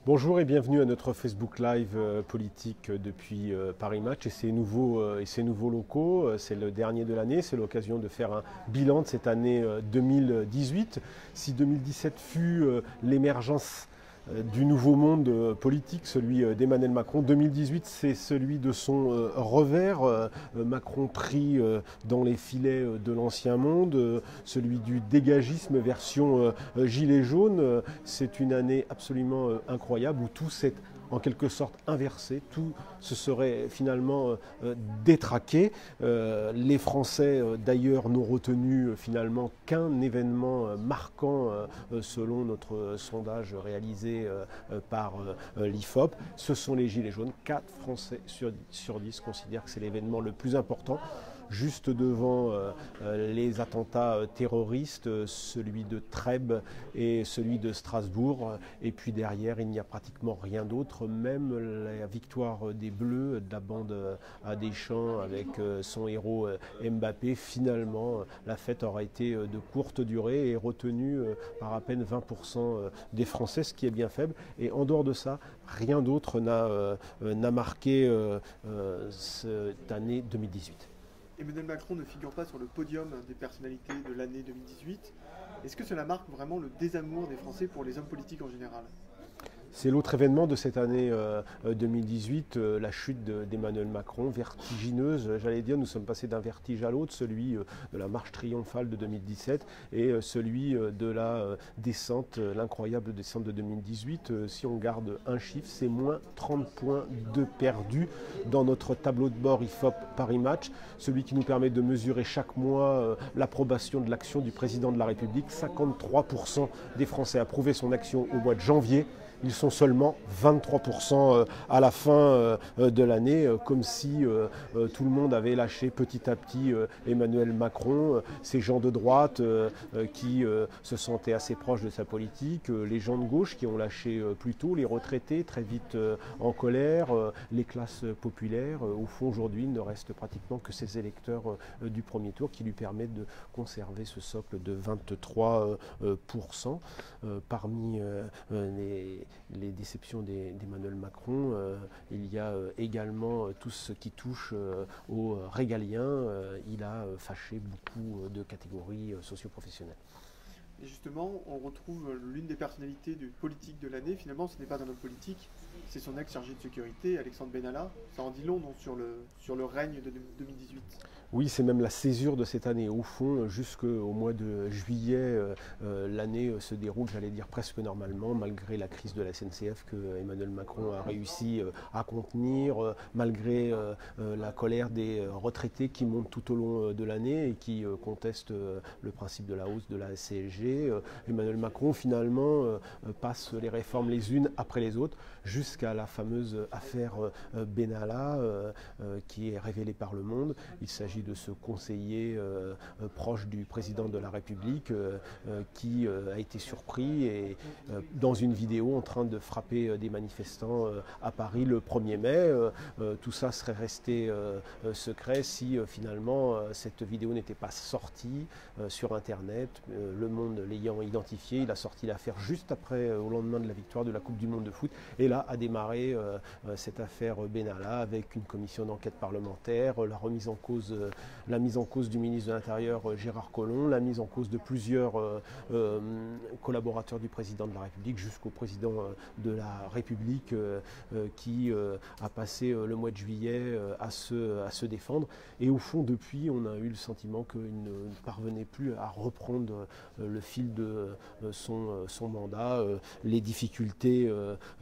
Bonjour et bienvenue à notre Facebook Live politique depuis Paris Match et ses nouveaux locaux. C'est le dernier de l'année, c'est l'occasion de faire un bilan de cette année 2018. Si 2017 fut l'émergence du nouveau monde politique, celui d'Emmanuel Macron. 2018, c'est celui de son revers. Macron pris dans les filets de l'ancien monde, celui du dégagisme version gilet jaune. C'est une année absolument incroyable où tout s'est en quelque sorte inversé, tout se serait finalement détraqué. Les Français d'ailleurs n'ont retenu finalement qu'un événement marquant selon notre sondage réalisé par l'IFOP, ce sont les Gilets jaunes. 4 Français sur 10 considèrent que c'est l'événement le plus important. Juste devant les attentats terroristes, celui de Trèbes et celui de Strasbourg. Et puis derrière, il n'y a pratiquement rien d'autre. Même la victoire des Bleus, de la bande à Deschamps avec son héros Mbappé, finalement, la fête aura été de courte durée et retenue par à peine 20% des Français, ce qui est bien faible. Et en dehors de ça, rien d'autre n'a marqué cette année 2018. Emmanuel Macron ne figure pas sur le podium des personnalités de l'année 2018. Est-ce que cela marque vraiment le désamour des Français pour les hommes politiques en général ? C'est l'autre événement de cette année 2018, la chute d'Emmanuel Macron, vertigineuse. J'allais dire, nous sommes passés d'un vertige à l'autre, celui de la marche triomphale de 2017 et celui de la descente, l'incroyable descente de 2018. Si on garde un chiffre, c'est moins 30 points de perdus dans notre tableau de bord IFOP Paris Match, celui qui nous permet de mesurer chaque mois l'approbation de l'action du président de la République. 53% des Français approuvaient son action au mois de janvier. Ils sont seulement 23% à la fin de l'année, comme si tout le monde avait lâché petit à petit Emmanuel Macron, ces gens de droite qui se sentaient assez proches de sa politique, les gens de gauche qui ont lâché plus tôt, les retraités très vite en colère, les classes populaires. Au fond, aujourd'hui, il ne reste pratiquement que ces électeurs du premier tour qui lui permettent de conserver ce socle de 23%. Parmi les déceptions d'Emmanuel Macron, il y a également tout ce qui touche aux régaliens. Il a fâché beaucoup de catégories socio-professionnelles. Et justement, on retrouve l'une des personnalités politiques de l'année. Finalement, ce n'est pas un homme politique, c'est son ex-chargé de sécurité, Alexandre Benalla. Ça en dit long donc, sur le règne de 2018. Oui, c'est même la césure de cette année. Au fond, jusqu'au mois de juillet, l'année se déroule, j'allais dire, presque normalement, malgré la crise de la SNCF que Emmanuel Macron a réussi à contenir, malgré la colère des retraités qui montent tout au long de l'année et qui contestent le principe de la hausse de la CSG. Emmanuel Macron, finalement, passe les réformes les unes après les autres, jusqu'à la fameuse affaire Benalla, qui est révélée par Le Monde. Il s'agit de ce conseiller proche du président de la République qui a été surpris et dans une vidéo en train de frapper des manifestants à Paris le 1er mai. Tout ça serait resté secret si finalement cette vidéo n'était pas sortie sur Internet. Le Monde l'ayant identifié, il a sorti l'affaire juste après, au lendemain de la victoire de la Coupe du Monde de foot. Et là a démarré cette affaire Benalla avec une commission d'enquête parlementaire, la mise en cause du ministre de l'Intérieur Gérard Collomb, la mise en cause de plusieurs collaborateurs du président de la République jusqu'au président de la République qui a passé le mois de juillet à se défendre. Et au fond, depuis, on a eu le sentiment qu'il ne parvenait plus à reprendre le fil de son mandat, les difficultés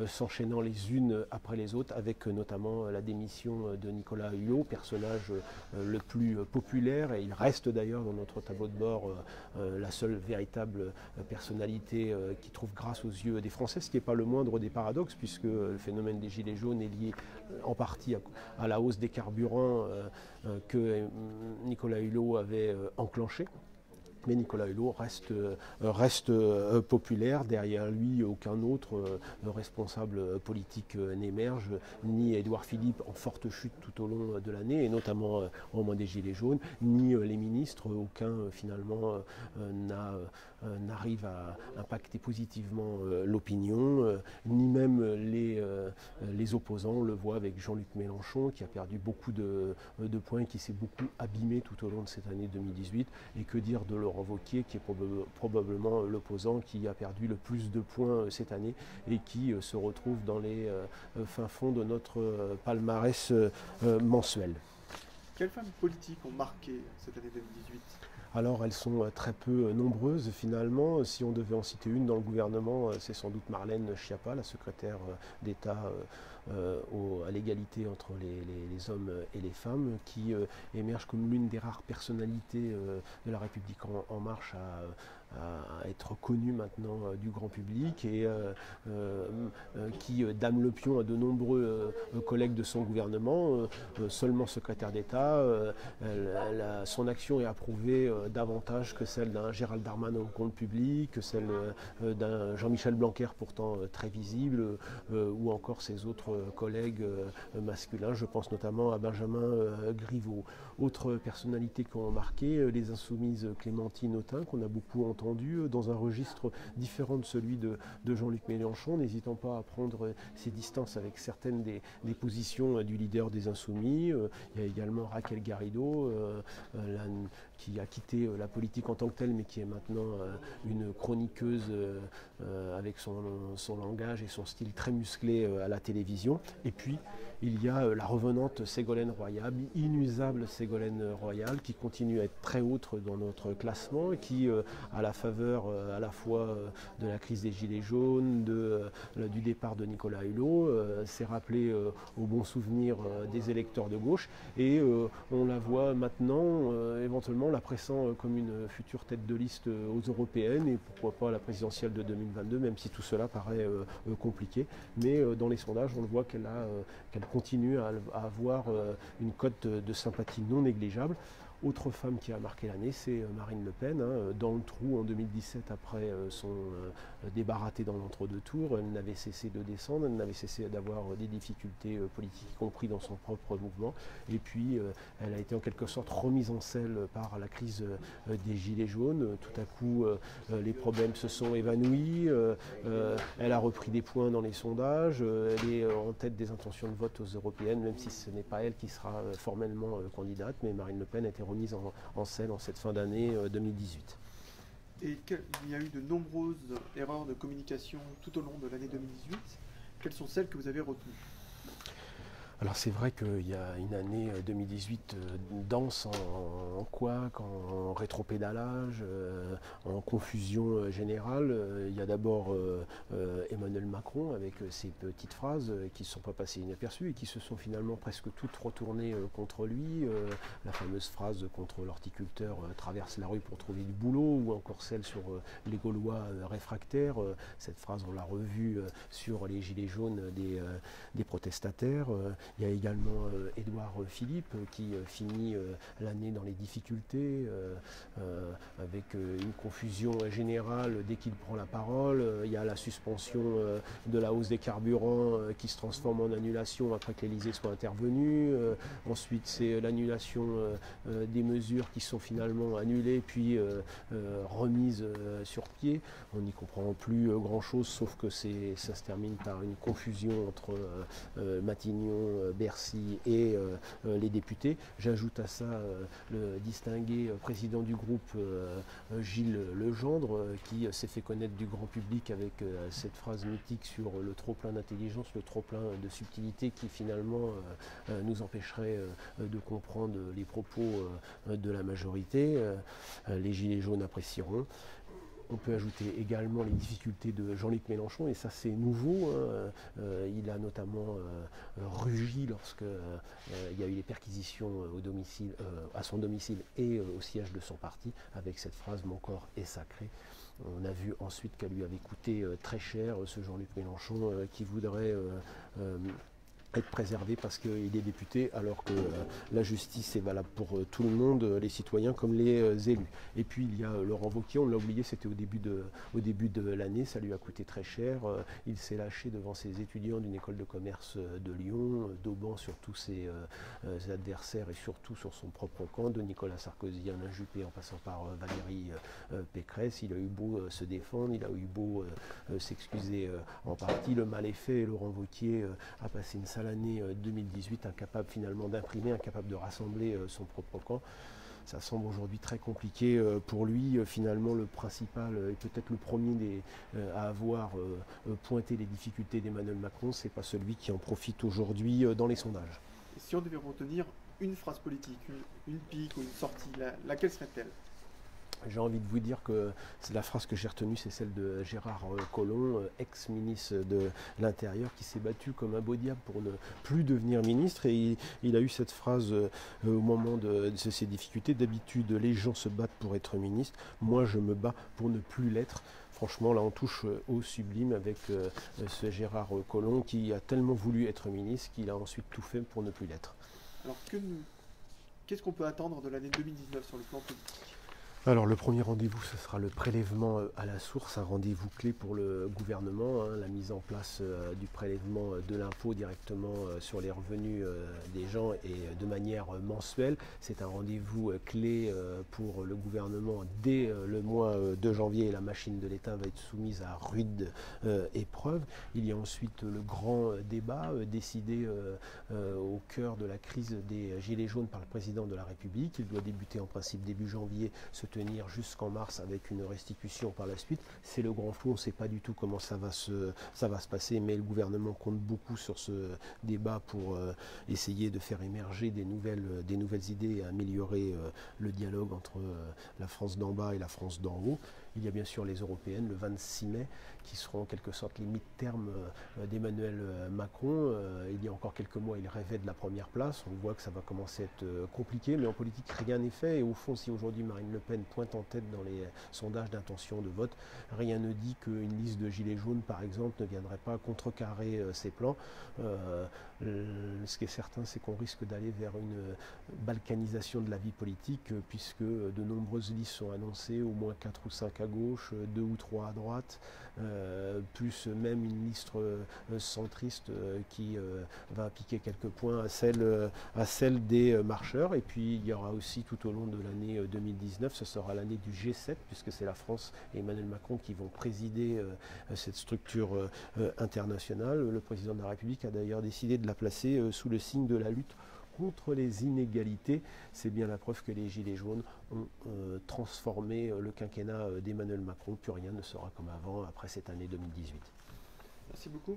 s'enchaînant les unes après les autres, avec notamment la démission de Nicolas Hulot, personnage le plus populaire, et il reste d'ailleurs dans notre tableau de bord la seule véritable personnalité qui trouve grâce aux yeux des Français, ce qui n'est pas le moindre des paradoxes, puisque le phénomène des Gilets jaunes est lié en partie à la hausse des carburants que Nicolas Hulot avait enclenché. Mais Nicolas Hulot reste populaire. Derrière lui, aucun autre responsable politique n'émerge, ni Édouard Philippe en forte chute tout au long de l'année, et notamment au moment des Gilets jaunes, ni les ministres. Aucun finalement n'a n'arrive à impacter positivement l'opinion, ni même les opposants. On le voit avec Jean-Luc Mélenchon qui a perdu beaucoup de points, qui s'est beaucoup abîmé tout au long de cette année 2018. Et que dire de Laurent Wauquiez, qui est probablement l'opposant qui a perdu le plus de points cette année et qui se retrouve dans les fins fonds de notre palmarès mensuel. Quelles femmes politiques ont marqué cette année 2018 ? Alors elles sont très peu nombreuses finalement. Si on devait en citer une dans le gouvernement, c'est sans doute Marlène Schiappa, la secrétaire d'État à l'égalité entre les hommes et les femmes, qui émerge comme l'une des rares personnalités de la République en marche à être connue maintenant du grand public et qui dame le pion à de nombreux collègues de son gouvernement. Seulement secrétaire d'État, son action est approuvée davantage que celle d'un Gérald Darmanin au compte public, que celle d'un Jean-Michel Blanquer pourtant très visible, ou encore ses autres collègues masculins. Je pense notamment à Benjamin Griveaux. Autres personnalités qui ont marqué, les insoumises Clémentine Autain, qu'on a beaucoup entendu dans un registre différent de celui de Jean-Luc Mélenchon, n'hésitant pas à prendre ses distances avec certaines des positions du leader des Insoumis. Il y a également Raquel Garrido, qui a quitté la politique en tant que telle, mais qui est maintenant une chroniqueuse avec son langage et son style très musclé à la télévision. Et puis, il y a la revenante Ségolène Royal, inusable Ségolène Royal, qui continue à être très haute dans notre classement et qui, à la faveur à la fois de la crise des Gilets jaunes, du départ de Nicolas Hulot, s'est rappelé au bon souvenir des électeurs de gauche. Et on la voit maintenant éventuellement la pressant comme une future tête de liste aux européennes et pourquoi pas à la présidentielle de 2022, même si tout cela paraît compliqué. Mais dans les sondages, on le voit qu'elle continue à avoir une cote de sympathie non négligeable. Autre femme qui a marqué l'année, c'est Marine Le Pen, dans le trou en 2017 après son débat raté dans l'entre-deux tours. Elle n'avait cessé de descendre, elle n'avait cessé d'avoir des difficultés politiques, y compris dans son propre mouvement. Et puis elle a été en quelque sorte remise en selle par la crise des Gilets jaunes. Tout à coup, les problèmes se sont évanouis, elle a repris des points dans les sondages, elle est en tête des intentions de vote aux européennes, même si ce n'est pas elle qui sera formellement candidate, mais Marine Le Pen a été remise en scène en cette fin d'année 2018. Et il y a eu de nombreuses erreurs de communication tout au long de l'année 2018. Quelles sont celles que vous avez retenues ? Alors c'est vrai qu'il y a une année 2018 dense en couac, en rétropédalage, en confusion générale. Il y a d'abord Emmanuel Macron avec ses petites phrases qui ne sont pas passées inaperçues et qui se sont finalement presque toutes retournées contre lui. La fameuse phrase contre l'horticulteur traverse la rue pour trouver du boulot, ou encore celle sur les Gaulois réfractaires. Cette phrase, on l'a revue sur les gilets jaunes des protestataires. Il y a également Édouard Philippe qui finit l'année dans les difficultés avec une confusion générale dès qu'il prend la parole. Il y a la suspension de la hausse des carburants qui se transforme en annulation après que l'Élysée soit intervenu. Ensuite, c'est l'annulation des mesures qui sont finalement annulées puis remises sur pied. On n'y comprend plus grand-chose, sauf que ça se termine par une confusion entre Matignon, Bercy et les députés. J'ajoute à ça le distingué président du groupe Gilles Legendre qui s'est fait connaître du grand public avec cette phrase mythique sur le trop-plein d'intelligence, le trop-plein de subtilité qui finalement nous empêcherait de comprendre les propos de la majorité. Les Gilets jaunes apprécieront. On peut ajouter également les difficultés de Jean-Luc Mélenchon, et ça c'est nouveau. Il a notamment rugi lorsque il y a eu les perquisitions à son domicile et au siège de son parti, avec cette phrase « Mon corps est sacré ». On a vu ensuite qu'elle lui avait coûté très cher, ce Jean-Luc Mélenchon qui voudrait être préservé parce qu'il est député, alors que la justice est valable pour tout le monde, les citoyens comme les élus. Et puis il y a Laurent Wauquiez, on l'a oublié, c'était au début de l'année, ça lui a coûté très cher. Il s'est lâché devant ses étudiants d'une école de commerce de Lyon, daubant sur tous ses adversaires et surtout sur son propre camp, de Nicolas Sarkozy à Alain Juppé en passant par Valérie Pécresse. Il a eu beau se défendre, il a eu beau s'excuser en partie. Le mal est fait et Laurent Wauquiez a passé une sale année 2018, incapable finalement d'imprimer, incapable de rassembler son propre camp. Ça semble aujourd'hui très compliqué pour lui. Finalement, le principal et peut-être le premier à avoir pointé les difficultés d'Emmanuel Macron, c'est pas celui qui en profite aujourd'hui dans les sondages. Et si on devait retenir une phrase politique, une pique ou une sortie, laquelle serait-elle? J'ai envie de vous dire que la phrase que j'ai retenue, c'est celle de Gérard Collomb, ex-ministre de l'Intérieur, qui s'est battu comme un beau diable pour ne plus devenir ministre. Et il a eu cette phrase au moment de ses difficultés. D'habitude, les gens se battent pour être ministre. Moi, je me bats pour ne plus l'être. Franchement, là, on touche au sublime avec ce Gérard Collomb qui a tellement voulu être ministre qu'il a ensuite tout fait pour ne plus l'être. Alors, qu'est-ce qu'on peut attendre de l'année 2019 sur le plan politique? Alors le premier rendez-vous, ce sera le prélèvement à la source, un rendez-vous clé pour le gouvernement, la mise en place du prélèvement de l'impôt directement sur les revenus des gens et de manière mensuelle. C'est un rendez-vous clé pour le gouvernement dès le mois de janvier. La machine de l'État va être soumise à rude épreuve. Il y a ensuite le grand débat décidé au cœur de la crise des Gilets jaunes par le président de la République. Il doit débuter en principe début janvier, se tenir jusqu'en mars avec une restitution par la suite. C'est le grand flou, on ne sait pas du tout comment ça va se passer, mais le gouvernement compte beaucoup sur ce débat pour essayer de faire émerger des nouvelles idées et améliorer le dialogue entre la France d'en bas et la France d'en haut. Il y a bien sûr les européennes le 26 mai qui seront en quelque sorte les mi-termes d'Emmanuel Macron. Il y a encore quelques mois, il rêvait de la première place. On voit que ça va commencer à être compliqué, mais en politique, rien n'est fait. Et au fond, si aujourd'hui Marine Le Pen pointe en tête dans les sondages d'intention de vote, rien ne dit qu'une liste de gilets jaunes, par exemple, ne viendrait pas contrecarrer ses plans. Ce qui est certain, c'est qu'on risque d'aller vers une balkanisation de la vie politique, puisque de nombreuses listes sont annoncées, au moins 4 ou 5 à gauche, 2 ou 3 à droite, plus même une liste centriste qui va piquer quelques points à celle des marcheurs. Et puis il y aura aussi tout au long de l'année 2019, ce sera l'année du G7, puisque c'est la France et Emmanuel Macron qui vont présider cette structure internationale. Le président de la République a d'ailleurs décidé de la placer sous le signe de la lutte contre les inégalités. C'est bien la preuve que les Gilets jaunes ont transformé le quinquennat d'Emmanuel Macron. Plus rien ne sera comme avant après cette année 2018. Merci beaucoup.